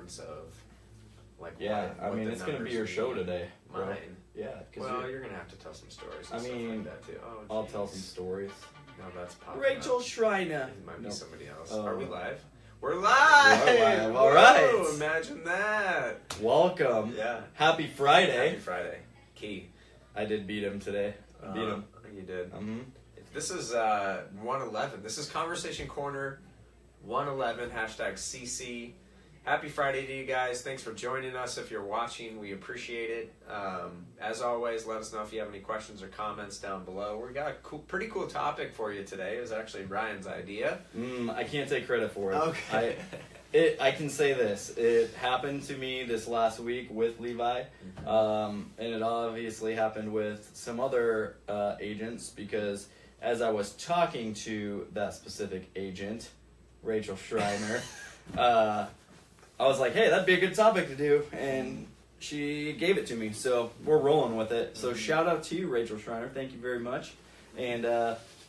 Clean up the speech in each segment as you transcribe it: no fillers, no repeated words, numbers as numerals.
sense of like Yeah, what I mean, the it's going to be numbers your show mean. today. Bro. Mine. Yeah. Well, you're going to have to tell some stories and I stuff mean, like that too. Oh, I'll tell jeez. some stories. No, that's popping Rachel up. Schreiner. It might be Nope. somebody else. Oh. Are we live? We're live! We are live. All Whoa, right. Imagine that. Welcome. Yeah. Happy Friday. Happy Friday. Key. I did beat him today. Beat him. You did. Mm-hmm. This is 111. This is Conversation Corner 111, #CC. Happy Friday to you guys. Thanks for joining us. If you're watching, we appreciate it. As always, let us know if you have any questions or comments down below. We got a pretty cool topic for you today. It was actually Ryan's idea. I can't take credit for it. Okay. I can say this. It happened to me this last week with Levi, and it obviously happened with some other agents because as I was talking to that specific agent, Rachel Schreiner, I was like, hey, that'd be a good topic to do, and she gave it to me, so we're rolling with it. So shout out to you, Rachel Schreiner. Thank you very much, and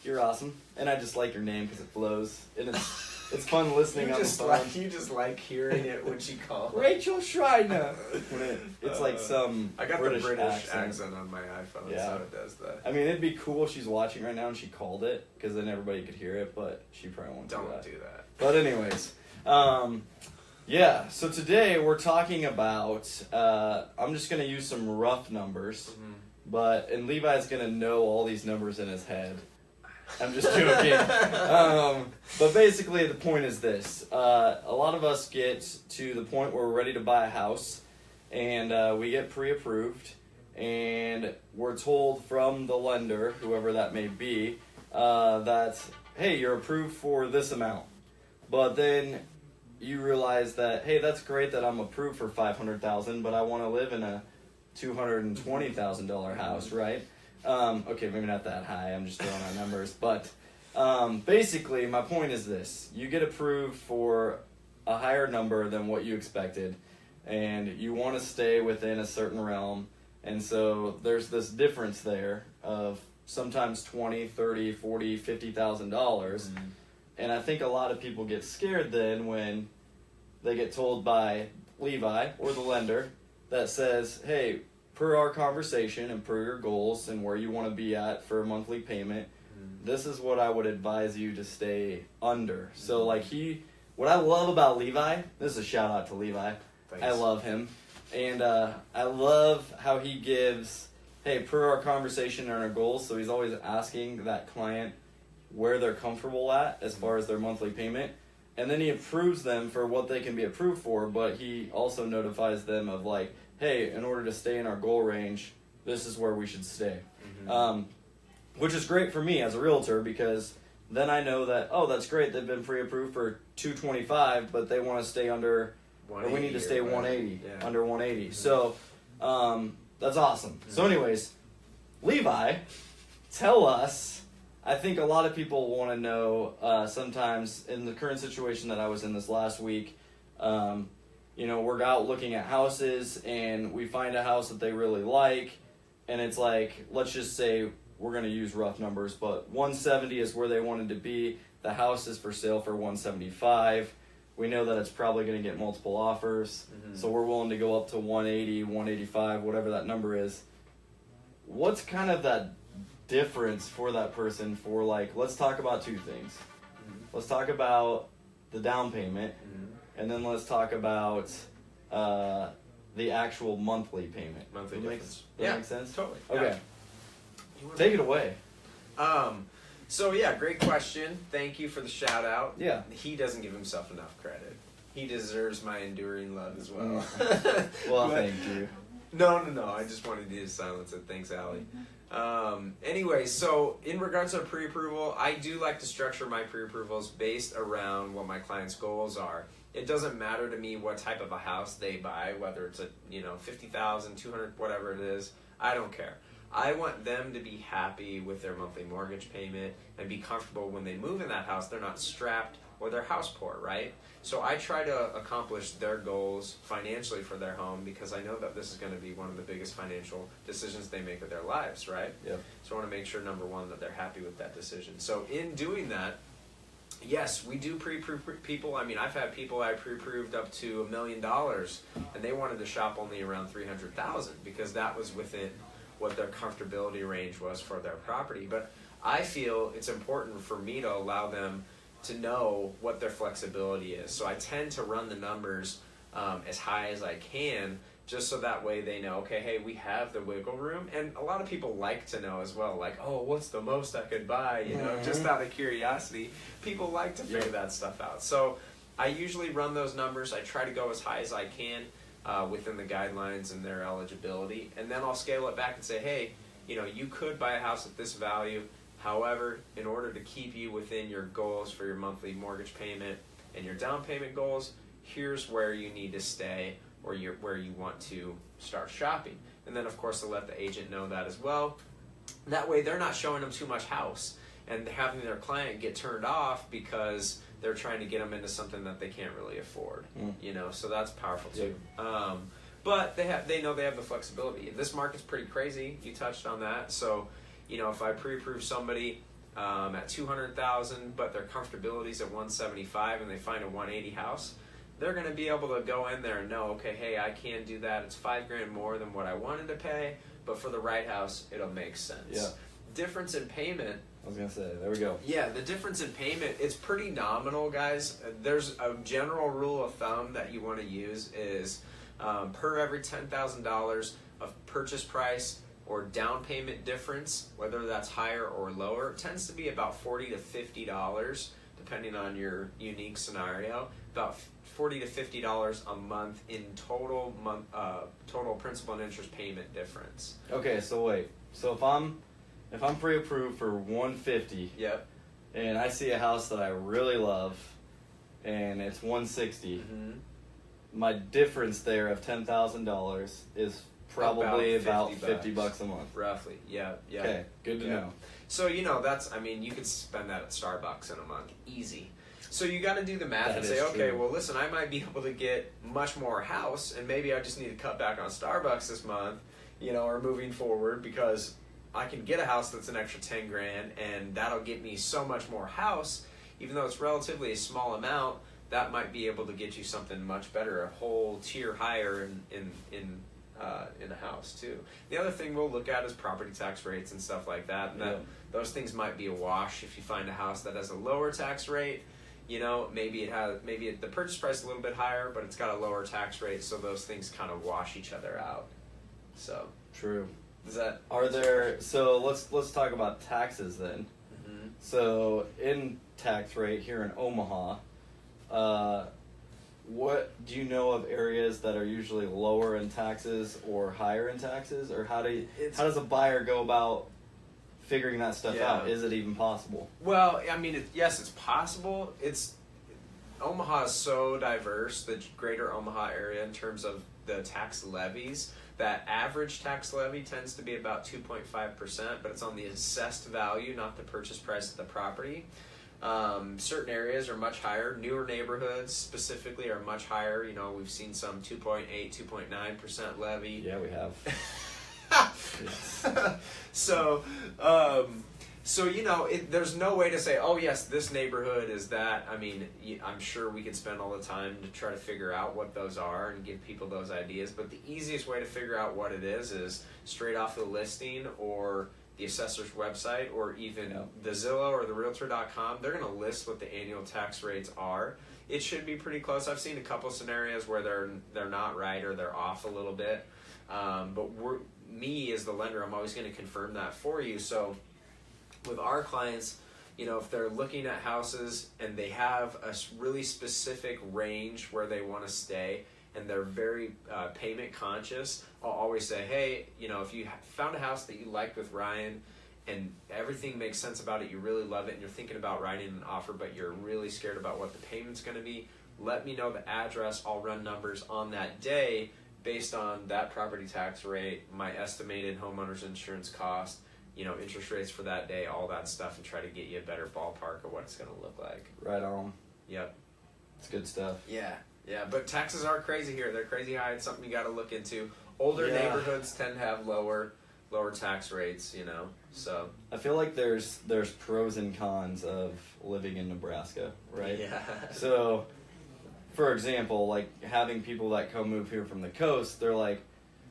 you're awesome, and I just like your name because it flows, and it's fun listening on the phone. You just like hearing it when she calls. Rachel Schreiner. It's like some I got British the British accent. on my iPhone, Yeah. so it does that. I mean, it'd be cool if she's watching right now and she called it, because then everybody could hear it, but she probably won't Don't do do that. But anyways, yeah, so today we're talking about, I'm just going to use some rough numbers, and Levi's going to know all these numbers in his head. I'm just joking. But basically the point is this. A lot of us get to the point where we're ready to buy a house, and we get pre-approved, and we're told from the lender, whoever that may be, that, hey, you're approved for this amount. But then you realize that, hey, that's great that I'm approved for $500,000, but I want to live in a $220,000 house, right? Okay, maybe not that high. I'm just throwing out numbers. But basically, my point is this. You get approved for a higher number than what you expected, and you want to stay within a certain realm. And so there's this difference there of sometimes $20,000, $30,000, $40,000, $50,000. And I think a lot of people get scared then when they get told by Levi or the lender that says, hey, per our conversation and per your goals and where you want to be at for a monthly payment, this is what I would advise you to stay under. So what I love about Levi, this is a shout out to Levi. Thanks. I love him. And I love how he gives, hey, per our conversation and our goals. So he's always asking that client where they're comfortable at as far as their monthly payment. And then he approves them for what they can be approved for, but he also notifies them of like, hey, in order to stay in our goal range, this is where we should stay. Which is great for me as a realtor because then I know that, oh, that's great, they've been pre-approved for $225, but they want to stay under, or we need to stay 180, under 180. So that's awesome. So anyways, Levi, tell us, I think a lot of people want to know sometimes in the current situation that I was in this last week, we're out looking at houses and we find a house that they really like, and it's like, let's just say we're going to use rough numbers, but 170 is where they wanted to be. The house is for sale for 175. We know that it's probably going to get multiple offers, so we're willing to go up to 180, 185, whatever that number is. What's kind of that difference for that person for let's talk about two things. Let's talk about the down payment, and then let's talk about the actual monthly payment. Monthly difference. That makes sense? Totally. Okay. Yeah. Take it away. So yeah, great question. Thank you for the shout out. Yeah. He doesn't give himself enough credit. He deserves my enduring love as well. Well, thank you. No. I just wanted you to silence it. Thanks, Allie. Anyway, so in regards to pre-approval, I do like to structure my pre-approvals based around what my client's goals are. It doesn't matter to me what type of a house they buy, whether it's a 50,000, 200, whatever it is. I don't care. I want them to be happy with their monthly mortgage payment and be comfortable when they move in that house. They're not strapped or they're house poor, right? So I try to accomplish their goals financially for their home because I know that this is going to be one of the biggest financial decisions they make of their lives, right? Yeah. So I want to make sure, number one, that they're happy with that decision. So in doing that, Yes, we do pre-approve people. I mean, I've had people I pre-approved up to $1 million, and they wanted to shop only around 300,000 because that was within what their comfortability range was for their property. But I feel it's important for me to allow them to know what their flexibility is. So I tend to run the numbers as high as I can, just so that way they know, okay, hey, we have the wiggle room. And a lot of people like to know as well, like, oh, what's the most I could buy, you know, just out of curiosity. People like to figure that stuff out. So I usually run those numbers. I try to go as high as I can within the guidelines and their eligibility. And then I'll scale it back and say, hey, you know, you could buy a house at this value. However, in order to keep you within your goals for your monthly mortgage payment and your down payment goals, here's where you need to stay, or where you want to start shopping. And then, of course, to let the agent know that as well. That way, they're not showing them too much house and having their client get turned off because they're trying to get them into something that they can't really afford. You know, so that's powerful too. But they know they have the flexibility. This market's pretty crazy. You touched on that. So, you know, if I pre-approve somebody at 200,000, but their comfortability's at 175, and they find a 180 house, they're going to be able to go in there and know, okay, hey, I can do that. It's $5,000 more than what I wanted to pay, but for the right house, it'll make sense. Yeah. Difference in payment. I was going to say, there we go. Yeah, the difference in payment, it's pretty nominal, guys. There's a general rule of thumb that you want to use is per every $10,000 of purchase price or down payment difference, whether that's higher or lower, it tends to be about $40 to $50, depending on your unique scenario. About $40 to $50 a month in total principal and interest payment difference. Okay, so wait. So if I'm pre-approved for 150, yep, and I see a house that I really love, and it's 160, my difference there of $10,000 is probably about $50 a month. Roughly, yeah. Okay, good to know. So, you know, you could spend that at Starbucks in a month, easy. So you got to do the math and say, okay, well, listen, I might be able to get much more house, and maybe I just need to cut back on Starbucks this month, you know, or moving forward, because I can get a house that's an extra $10,000, and that'll get me so much more house, even though it's relatively a small amount. That might be able to get you something much better, a whole tier higher in a house too. The other thing we'll look at is property tax rates and stuff like that. And those things might be a wash if you find a house that has a lower tax rate. You know, maybe the purchase price is a little bit higher, but it's got a lower tax rate, so those things kind of wash each other out. So true. So let's talk about taxes then. So in tax rate here in Omaha, what do you know of areas that are usually lower in taxes or higher in taxes, or how does a buyer go about figuring that stuff out? Is it even possible? Well, I mean, yes, it's possible. Omaha is so diverse, the greater Omaha area, in terms of the tax levies. That average tax levy tends to be about 2.5%, but it's on the assessed value, not the purchase price of the property. Certain areas are much higher. Newer neighborhoods specifically are much higher. You know, we've seen some 2.8, 2.9% levy. Yeah, we have. So you know, there's no way to say, oh yes, this neighborhood is that. I mean, I'm sure we could spend all the time to try to figure out what those are and give people those ideas. But the easiest way to figure out what it is straight off the listing or the assessor's website, or even the Zillow or the Realtor.com. They're going to list what the annual tax rates are. It should be pretty close. I've seen a couple scenarios where they're not right or they're off a little bit. But me as the lender, I'm always going to confirm that for you. So with our clients, you know, if they're looking at houses and they have a really specific range where they want to stay, and they're very payment conscious, I'll always say, hey, you know, if you found a house that you liked with Ryan and everything makes sense about it, you really love it, and you're thinking about writing an offer, but you're really scared about what the payment's going to be, let me know the address. I'll run numbers on that day based on that property tax rate, my estimated homeowner's insurance cost, you know, interest rates for that day, all that stuff, and try to get you a better ballpark of what it's going to look like. Right on. Yep. It's good stuff. Yeah, but taxes are crazy here. They're crazy high. It's something you got to look into. Older neighborhoods tend to have lower tax rates, you know. So I feel like there's pros and cons of living in Nebraska, right? Yeah. So, for example, like having people that come move here from the coast, they're like,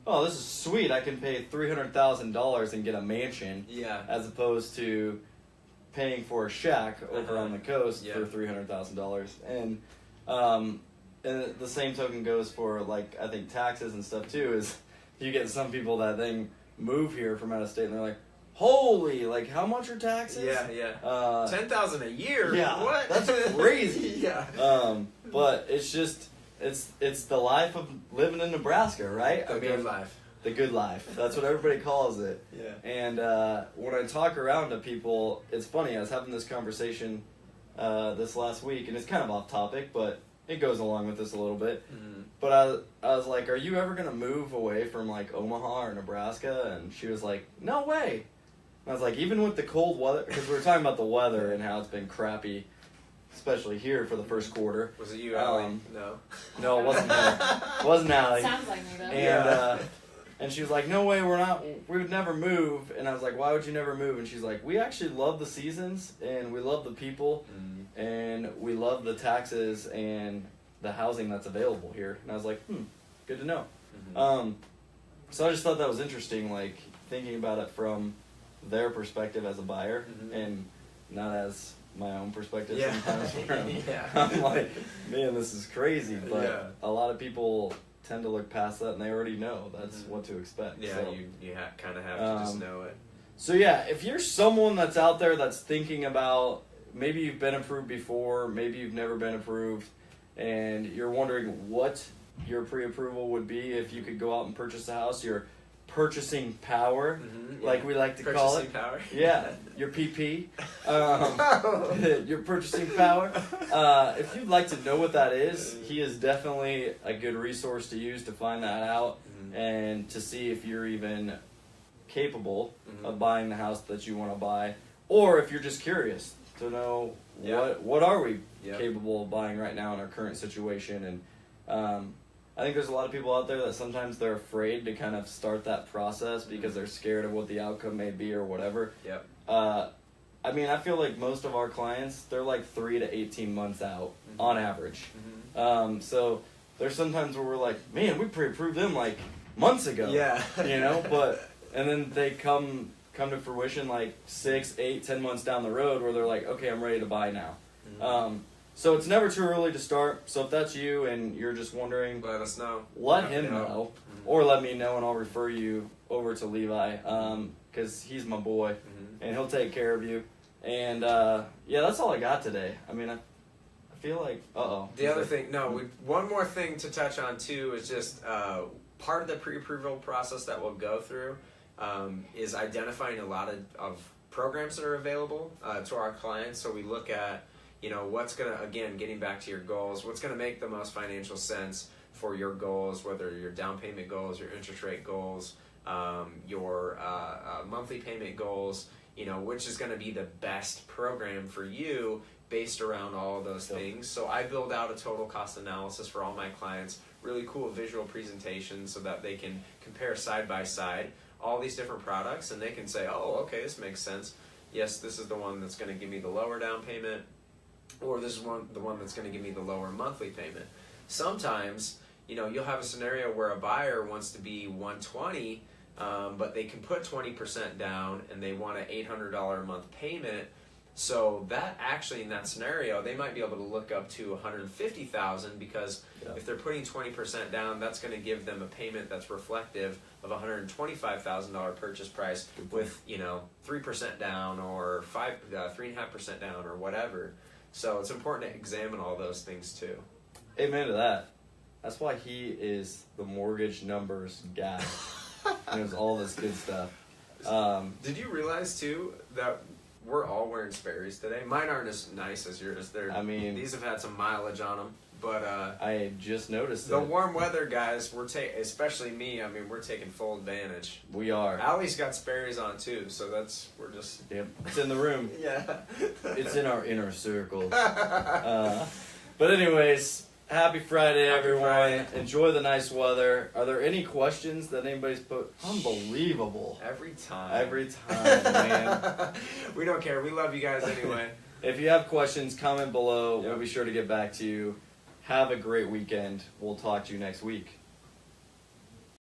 "Oh, this is sweet! I can pay $300,000 and get a mansion." Yeah. As opposed to paying for a shack over on the coast Yeah. for $300,000, and the same token goes for like I think taxes and stuff too. Is you get some people that then move here from out of state and they're like, holy, like how much are taxes? Yeah. Uh, 10,000 a year. Yeah, What? that's crazy. Yeah. But it's just it's the life of living in Nebraska, right? The good life. The good life. That's what everybody calls it. Yeah. And when I talk around to people, it's funny. I was having this conversation this last week, and it's kind of off topic, but it goes along with this a little bit. Mm. But I was like, "Are you ever gonna move away from like Omaha or Nebraska?" And she was like, "No way." And I was like, "Even with the cold weather," because we were talking about the weather and how it's been crappy, especially here for the first quarter. Was it you, Allie? No. No, it wasn't her. It wasn't Allie. Sounds like me though. And and she was like, "No way, we would never move." And I was like, "Why would you never move?" And she's like, "We actually love the seasons, and we love the people, and we love the taxes and the housing that's available here." And I was like, good to know. Mm-hmm. So I just thought that was interesting, like thinking about it from their perspective as a buyer, and not as my own perspective. Yeah. Sometimes where Yeah. I'm like, man, this is crazy. But Yeah. a lot of people tend to look past that, and they already know that's what to expect. Yeah, so, you kind of have to just know it. So yeah, if you're someone that's out there that's thinking about, maybe you've been approved before, maybe you've never been approved, and you're wondering what your pre-approval would be if you could go out and purchase a house, your purchasing power, like we like to call it. Purchasing power. Yeah, your PP, your purchasing power. If you'd like to know what that is, he is definitely a good resource to use to find that out and to see if you're even capable of buying the house that you want to buy, or if you're just curious to know what are we capable of buying right now in our current situation. And I think there's a lot of people out there that sometimes they're afraid to kind of start that process because they're scared of what the outcome may be or whatever. Yep. I mean, I feel like most of our clients, they're like 3 to 18 months out on average. So there's sometimes where we're like, man, we pre-approved them like months ago. Yeah. You know, and then they come to fruition like 6, 8, 10 months down the road where they're like, okay, I'm ready to buy now. So it's never too early to start. So if that's you and you're just wondering, Let us know. let him know, or let me know, and I'll refer you over to Levi, because he's my boy, and he'll take care of you. And yeah, that's all I got today. I mean, I feel like, The other thing, one more thing to touch on too is just part of the pre-approval process that we'll go through is identifying a lot of programs that are available to our clients. So we look at, what's going to, again, getting back to your goals, what's going to make the most financial sense for your goals, whether your down payment goals, your interest rate goals, your monthly payment goals, which is going to be the best program for you based around all of those things. So I build out a total cost analysis for all my clients, really cool visual presentations so that they can compare side by side all these different products, and they can say, oh, okay, this makes sense. Yes, this is the one that's going to give me the lower down payment, or this is the one that's going to give me the lower monthly payment. Sometimes, you'll have a scenario where a buyer wants to be 120, but they can put 20% down and they want an $800 a month payment. So that actually, in that scenario, they might be able to look up to $150,000 because if they're putting 20% down, that's going to give them a payment that's reflective of $125,000 purchase price with 3% down or 3.5% down or whatever. So it's important to examine all those things too. Amen to that. That's why he is the mortgage numbers guy. He knows all this good stuff. Did you realize too that we're all wearing Sperry's today? Mine aren't as nice as yours. These have had some mileage on them, but I just noticed the warm weather guys. Especially me. We're taking full advantage. We are. Allie's got Sperry's on too, so we're just. Yep. It's in the room. Yeah. It's in our inner circle. But anyways, Happy Friday, Happy everyone. Friday. Enjoy the nice weather. Are there any questions that anybody's put? Unbelievable. Every time. Every time, man. We don't care. We love you guys anyway. If you have questions, comment below. Yep. We'll be sure to get back to you. Have a great weekend. We'll talk to you next week.